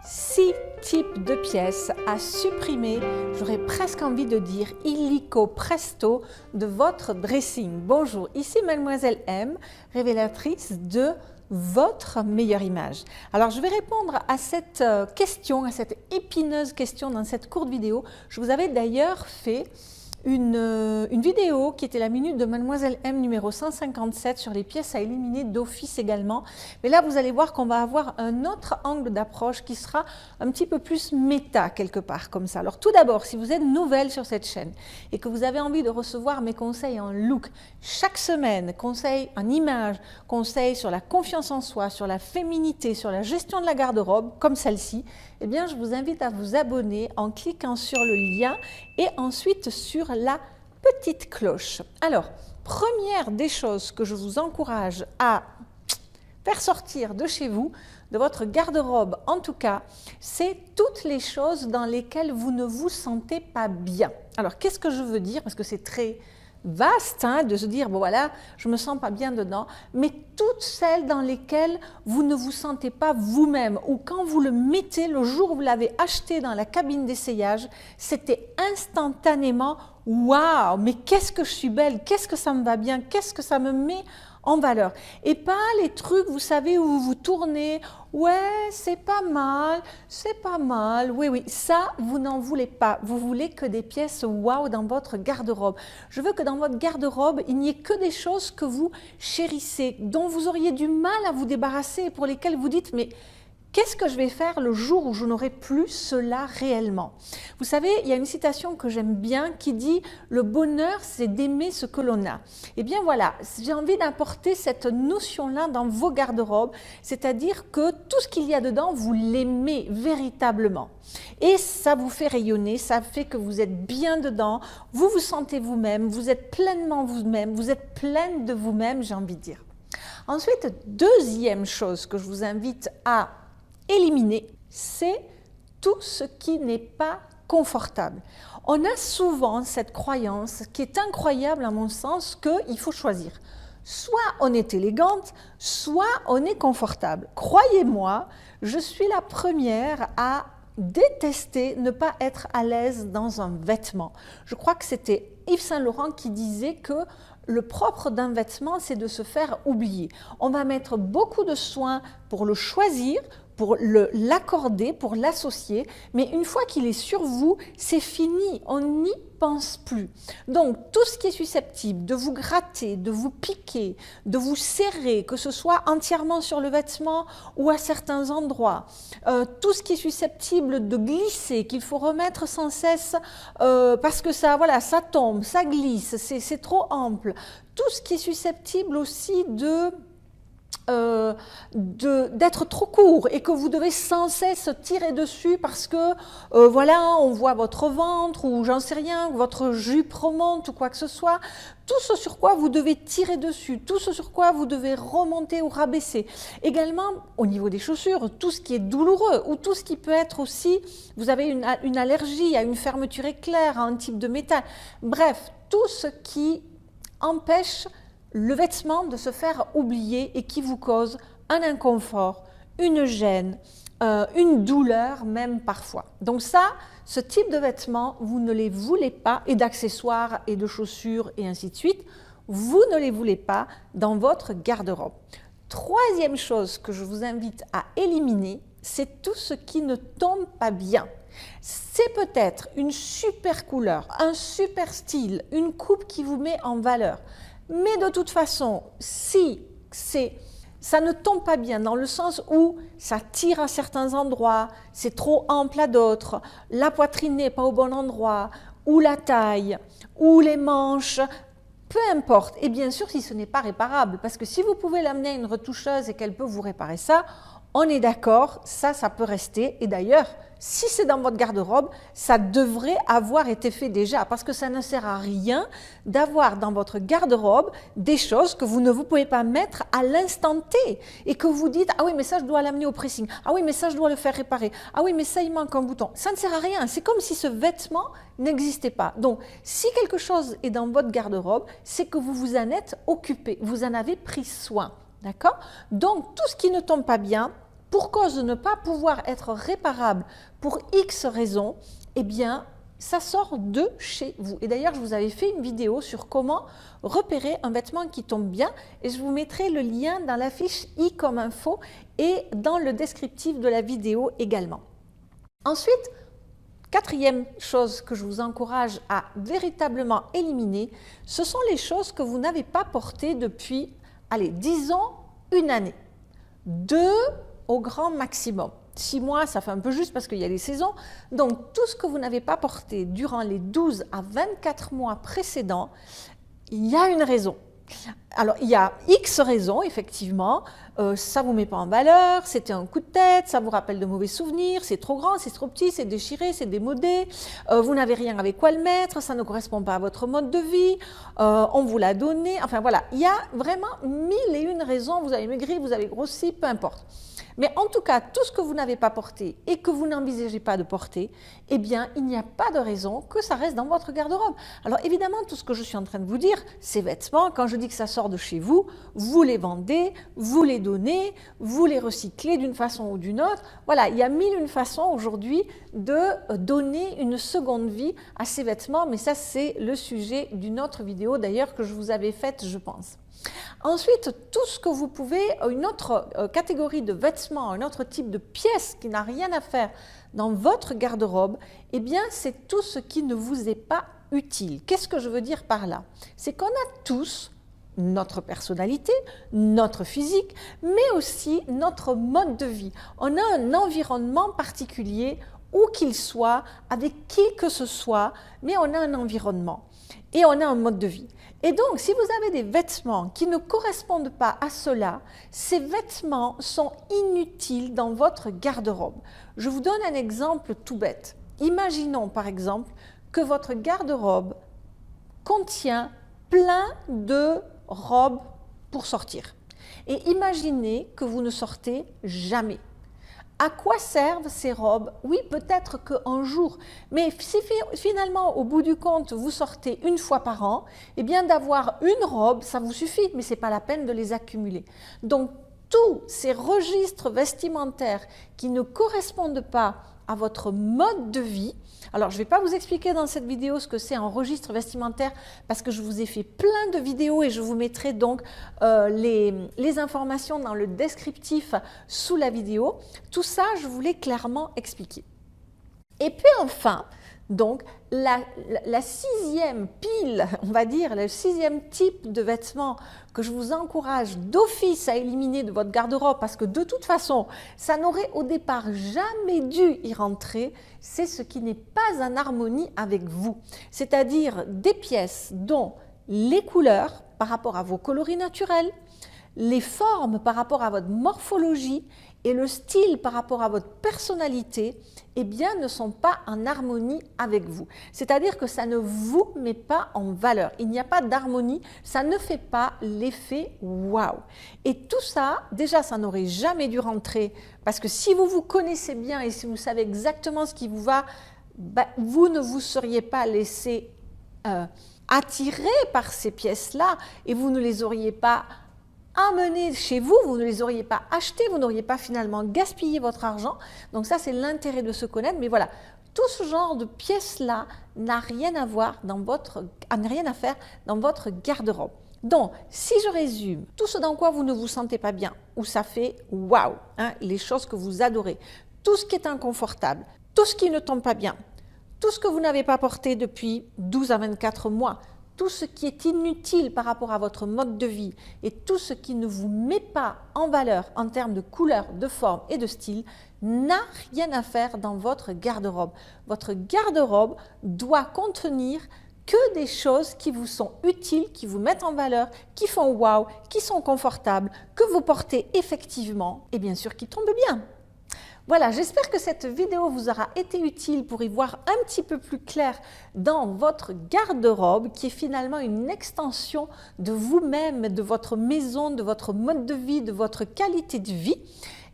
6 types de pièces à supprimer, j'aurais presque envie de dire illico presto, de votre dressing. Bonjour, ici Mademoiselle M, révélatrice de votre meilleure image. Alors je vais répondre à cette question, à cette épineuse question dans cette courte vidéo. Je vous avais d'ailleurs fait une vidéo qui était la minute de Mademoiselle M numéro 157 sur les pièces à éliminer d'office également. Mais là, vous allez voir qu'on va avoir un autre angle d'approche qui sera un petit peu plus méta quelque part comme ça. Alors tout d'abord, si vous êtes nouvelle sur cette chaîne et que vous avez envie de recevoir mes conseils en look chaque semaine, conseils en image, conseils sur la confiance en soi, sur la féminité, sur la gestion de la garde-robe comme celle-ci, eh bien je vous invite à vous abonner en cliquant sur le lien et ensuite sur la petite cloche. Alors, première des choses que je vous encourage à faire sortir de chez vous, de votre garde-robe en tout cas, c'est toutes les choses dans lesquelles vous ne vous sentez pas bien. Alors, qu'est-ce que je veux dire? Parce que c'est très vaste hein, de se dire, bon voilà, je me sens pas bien dedans, mais toutes celles dans lesquelles vous ne vous sentez pas vous-même, ou quand vous le mettez, le jour où vous l'avez acheté dans la cabine d'essayage, c'était instantanément, waouh, mais qu'est-ce que je suis belle, qu'est-ce que ça me va bien, qu'est-ce que ça me met en valeur. Et pas les trucs, vous savez, où vous vous tournez, ouais, c'est pas mal, oui, ça, vous n'en voulez pas. Vous voulez que des pièces waouh dans votre garde-robe. Je veux que dans votre garde-robe, il n'y ait que des choses que vous chérissez, dont vous auriez du mal à vous débarrasser et pour lesquelles vous dites, mais qu'est-ce que je vais faire le jour où je n'aurai plus cela réellement? Vous savez, il y a une citation que j'aime bien qui dit « Le bonheur, c'est d'aimer ce que l'on a ». Eh bien voilà, j'ai envie d'apporter cette notion-là dans vos garde-robes, c'est-à-dire que tout ce qu'il y a dedans, vous l'aimez véritablement. Et ça vous fait rayonner, ça fait que vous êtes bien dedans, vous vous sentez vous-même, vous êtes pleinement vous-même, vous êtes pleine de vous-même, j'ai envie de dire. Ensuite, deuxième chose que je vous invite à éliminer, c'est tout ce qui n'est pas confortable. On a souvent cette croyance qui est incroyable à mon sens qu'il faut choisir. Soit on est élégante, soit on est confortable. Croyez-moi, je suis la première à détester ne pas être à l'aise dans un vêtement. Je crois que c'était Yves Saint Laurent qui disait que le propre d'un vêtement, c'est de se faire oublier. On va mettre beaucoup de soin pour le choisir, pour l'accorder, pour l'associer, mais une fois qu'il est sur vous, c'est fini, on n'y pense plus. Donc, tout ce qui est susceptible de vous gratter, de vous piquer, de vous serrer, que ce soit entièrement sur le vêtement ou à certains endroits, tout ce qui est susceptible de glisser, qu'il faut remettre sans cesse parce que ça, voilà, ça tombe, ça glisse, c'est trop ample. Tout ce qui est susceptible aussi d'être trop court et que vous devez sans cesse tirer dessus parce que voilà, on voit votre ventre ou j'en sais rien, votre jupe remonte ou quoi que ce soit, tout ce sur quoi vous devez tirer dessus, tout ce sur quoi vous devez remonter ou rabaisser. Également, au niveau des chaussures, tout ce qui est douloureux ou tout ce qui peut être aussi, vous avez une allergie à une fermeture éclair, à un type de métal, bref, tout ce qui empêche le vêtement de se faire oublier et qui vous cause un inconfort, une gêne, une douleur même parfois. Donc ça, ce type de vêtements, vous ne les voulez pas, et d'accessoires et de chaussures et ainsi de suite, vous ne les voulez pas dans votre garde-robe. Troisième chose que je vous invite à éliminer, c'est tout ce qui ne tombe pas bien. C'est peut-être une super couleur, un super style, une coupe qui vous met en valeur. Mais de toute façon, si ça ne tombe pas bien dans le sens où ça tire à certains endroits, c'est trop ample à d'autres, la poitrine n'est pas au bon endroit, ou la taille, ou les manches, peu importe. Et bien sûr, si ce n'est pas réparable, parce que si vous pouvez l'amener à une retoucheuse et qu'elle peut vous réparer ça, on est d'accord, ça peut rester. Et d'ailleurs, si c'est dans votre garde-robe, ça devrait avoir été fait déjà, parce que ça ne sert à rien d'avoir dans votre garde-robe des choses que vous ne vous pouvez pas mettre à l'instant T et que vous dites « Ah oui, mais ça, je dois l'amener au pressing. Ah oui, mais ça, je dois le faire réparer. Ah oui, mais ça, il manque un bouton. » Ça ne sert à rien. C'est comme si ce vêtement n'existait pas. Donc, si quelque chose est dans votre garde-robe, c'est que vous vous en êtes occupé, vous en avez pris soin. D'accord? Donc, tout ce qui ne tombe pas bien, pour cause de ne pas pouvoir être réparable pour X raisons, eh bien, ça sort de chez vous. Et d'ailleurs, je vous avais fait une vidéo sur comment repérer un vêtement qui tombe bien et je vous mettrai le lien dans la fiche i comme info et dans le descriptif de la vidéo également. Ensuite, quatrième chose que je vous encourage à véritablement éliminer, ce sont les choses que vous n'avez pas portées depuis, allez, disons une année. 2 au grand maximum. 6 mois, ça fait un peu juste parce qu'il y a les saisons. Donc, tout ce que vous n'avez pas porté durant les 12 à 24 mois précédents, il y a une raison. Alors, il y a X raisons, effectivement. Ça ne vous met pas en valeur, c'était un coup de tête, ça vous rappelle de mauvais souvenirs, c'est trop grand, c'est trop petit, c'est déchiré, c'est démodé, vous n'avez rien avec quoi le mettre, ça ne correspond pas à votre mode de vie, on vous l'a donné. Enfin, voilà, il y a vraiment 1001 raisons. Vous avez maigri, vous avez grossi, peu importe. Mais en tout cas, tout ce que vous n'avez pas porté et que vous n'envisagez pas de porter, eh bien, il n'y a pas de raison que ça reste dans votre garde-robe. Alors évidemment, tout ce que je suis en train de vous dire, ces vêtements, quand je dis que ça sort de chez vous, vous les vendez, vous les donnez, vous les recyclez d'une façon ou d'une autre. Voilà, il y a 1001 façons aujourd'hui de donner une seconde vie à ces vêtements, mais ça, c'est le sujet d'une autre vidéo d'ailleurs que je vous avais faite, je pense. Ensuite, tout ce que vous pouvez, une autre catégorie de vêtements, un autre type de pièce qui n'a rien à faire dans votre garde-robe, eh bien, c'est tout ce qui ne vous est pas utile. Qu'est-ce que je veux dire par là? C'est qu'on a tous notre personnalité, notre physique, mais aussi notre mode de vie. On a un environnement particulier, où qu'il soit, avec qui que ce soit, mais on a un environnement et on a un mode de vie. Et donc, si vous avez des vêtements qui ne correspondent pas à cela, ces vêtements sont inutiles dans votre garde-robe. Je vous donne un exemple tout bête. Imaginons par exemple que votre garde-robe contient plein de robes pour sortir. Et imaginez que vous ne sortez jamais. À quoi servent ces robes? Oui, peut-être qu'un jour, mais si finalement, au bout du compte, vous sortez une fois par an, eh bien d'avoir une robe, ça vous suffit, mais ce n'est pas la peine de les accumuler. Donc, tous ces registres vestimentaires qui ne correspondent pas à votre mode de vie. Alors, je ne vais pas vous expliquer dans cette vidéo ce que c'est un registre vestimentaire parce que je vous ai fait plein de vidéos et je vous mettrai donc les informations dans le descriptif sous la vidéo. Tout ça, je vous l'ai clairement expliqué. Et puis enfin, donc, la 6e pile, on va dire, le 6e type de vêtements que je vous encourage d'office à éliminer de votre garde-robe parce que de toute façon, ça n'aurait au départ jamais dû y rentrer, c'est ce qui n'est pas en harmonie avec vous. C'est-à-dire des pièces dont les couleurs par rapport à vos coloris naturels, les formes par rapport à votre morphologie et le style par rapport à votre personnalité, eh bien, ne sont pas en harmonie avec vous. C'est-à-dire que ça ne vous met pas en valeur. Il n'y a pas d'harmonie, ça ne fait pas l'effet waouh. Et tout ça, déjà, ça n'aurait jamais dû rentrer parce que si vous vous connaissez bien et si vous savez exactement ce qui vous va, ben, vous ne vous seriez pas laissé attirer par ces pièces-là et vous ne les auriez pas amener chez vous, vous ne les auriez pas achetés, vous n'auriez pas finalement gaspillé votre argent. Donc ça, c'est l'intérêt de se connaître. Mais voilà, tout ce genre de pièces-là n'a rien à voir dans votre, n'a rien à faire dans votre garde-robe. Donc, si je résume, tout ce dans quoi vous ne vous sentez pas bien, où ça fait waouh, hein, les choses que vous adorez, tout ce qui est inconfortable, tout ce qui ne tombe pas bien, tout ce que vous n'avez pas porté depuis 12 à 24 mois, tout ce qui est inutile par rapport à votre mode de vie et tout ce qui ne vous met pas en valeur en termes de couleur, de forme et de style n'a rien à faire dans votre garde-robe. Votre garde-robe doit contenir que des choses qui vous sont utiles, qui vous mettent en valeur, qui font waouh, qui sont confortables, que vous portez effectivement et bien sûr qui tombent bien. Voilà, j'espère que cette vidéo vous aura été utile pour y voir un petit peu plus clair dans votre garde-robe qui est finalement une extension de vous-même, de votre maison, de votre mode de vie, de votre qualité de vie.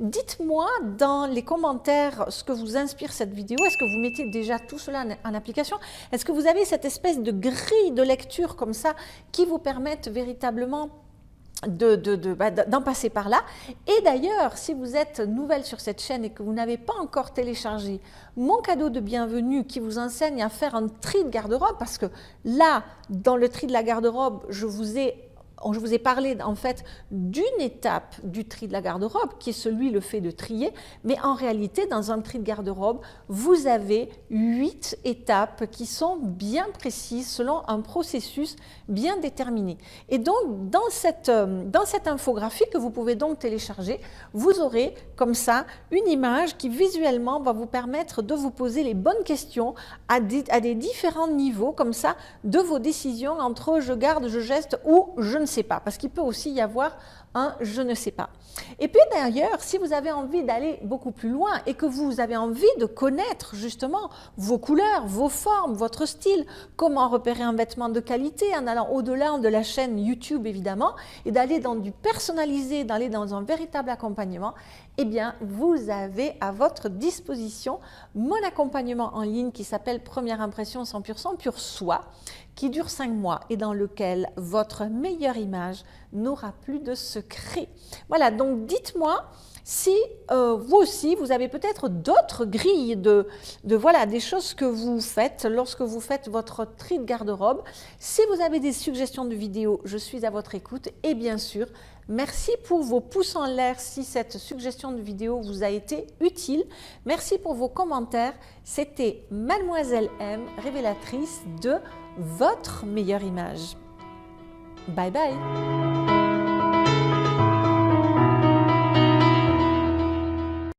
Dites-moi dans les commentaires ce que vous inspire cette vidéo. Est-ce que vous mettez déjà tout cela en application? Est-ce que vous avez cette espèce de grille de lecture comme ça qui vous permettent véritablement d'en passer par là. Et d'ailleurs, si vous êtes nouvelle sur cette chaîne et que vous n'avez pas encore téléchargé mon cadeau de bienvenue qui vous enseigne à faire un tri de garde-robe, parce que là, dans le tri de la garde-robe, je vous ai parlé en fait d'une étape du tri de la garde-robe qui est le fait de trier, mais en réalité dans un tri de garde-robe vous avez 8 étapes qui sont bien précises selon un processus bien déterminé. Et donc dans cette infographie que vous pouvez donc télécharger, vous aurez comme ça une image qui visuellement va vous permettre de vous poser les bonnes questions à des différents niveaux comme ça de vos décisions entre je garde, je geste ou je ne sais pas, parce qu'il peut aussi y avoir un je ne sais pas. Et puis d'ailleurs, si vous avez envie d'aller beaucoup plus loin et que vous avez envie de connaître justement vos couleurs, vos formes, votre style, comment repérer un vêtement de qualité en allant au-delà de la chaîne YouTube évidemment, et d'aller dans du personnalisé, d'aller dans un véritable accompagnement, eh bien vous avez à votre disposition mon accompagnement en ligne qui s'appelle Première impression 100% pur soi, qui dure 5 mois et dans lequel votre meilleure image n'aura plus de secret. Voilà, donc dites-moi si vous aussi, vous avez peut-être d'autres grilles voilà, des choses que vous faites lorsque vous faites votre tri de garde-robe. Si vous avez des suggestions de vidéos, je suis à votre écoute et bien sûr, merci pour vos pouces en l'air si cette suggestion de vidéo vous a été utile. Merci pour vos commentaires. C'était Mademoiselle M, révélatrice de votre meilleure image. Bye bye.